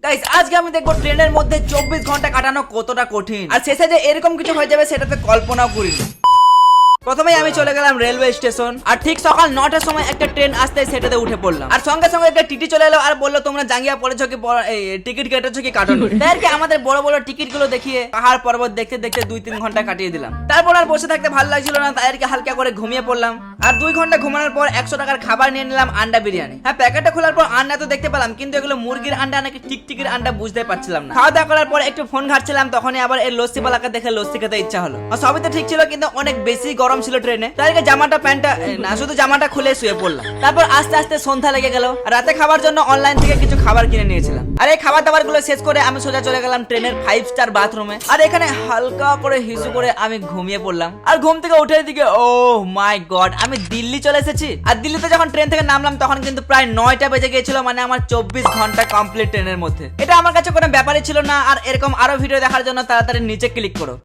Guys আজকে আমি দেখবো ট্রেনের মধ্যে 24 ঘন্টা কাটানো কতটা কঠিন, আর শেষে যে এরকম কিছু হয়ে যাবে সেটাতে কল্পনাও করিনি। প্রথমেই আমি চলে গেলাম রেলওয়ে স্টেশন, আর ঠিক সকাল 9টার সময় একটা ট্রেন আসতে সেটাতে উঠে পড়লাম, আর সঙ্গে সঙ্গে একটা টিটি চলে এলো আর বললো তোমরা জাঙ্গিয়া পড়েছো কি টিকিট কেটেছো কি কাটোনি। তাদেরকে আমাদের বড় বড় টিকিট গুলো দেখিয়ে পাহাড় পর্বত দেখতে দেখতে 2-3 ঘন্টা কাটিয়ে দিলাম। তারপর আর বসে থাকতে ভালো লাগছিল না, তাদেরকে হালকা করে ঘুমিয়ে পড়লাম। আর 2 ঘন্টা ঘুমানোর পর 100 টাকার খাবার নিয়ে নিলাম, আন্ডা বিরিয়ানি। হ্যাঁ, প্যাকেটটা খোলার পর আন্ডা তো দেখতে পেলাম, কিন্তু এগুলো মুরগির আন্ডা নাকি টিকটিকির আন্ডা বুঝতে পারছিলাম না। খাওয়া দাওয়া করার পর একটু ফোন ঘাটছিলাম, তখনই আবার এই লস্যি বালাকে দেখে লস্যি খেতে ইচ্ছা হলো। আর সবই তো ঠিক ছিল, কিন্তু অনেক বেশি গরম ছিল ট্রেনে। তাদেরকে জামাটা প্যান্টটা না, শুধু জামাটা খুলে শুয়ে পড়লাম। তারপর আস্তে আস্তে সন্ধ্যা লেগে গেল। রাতে খাবার জন্য অনলাইন থেকে কিছু খাবার কিনে নিয়েছিলাম, আর এই খাবার দাবার গুলো শেষ করে আমি সোজা চলে গেলাম ট্রেনের 5 স্টার বাথরুমে। আর এখানে হালকা করে হিসু করে আমি ঘুমিয়ে পড়লাম। আর ঘুম থেকে উঠে দিকে ও মাই গড, আমি দিল্লি চলে এসেছি। আর দিল্লিতে যখন ট্রেন থেকে নামলাম তখন কিন্তু প্রায় 9টা বেজে গিয়েছিল, মানে আমার 24 ঘন্টা কমপ্লিট ট্রেনের মধ্যে। এটা আমার কাছে কোনো ব্যাপারই ছিল না। আর এরকম আরো ভিডিও দেখার জন্য তাড়াতাড়ি নিচে ক্লিক করো।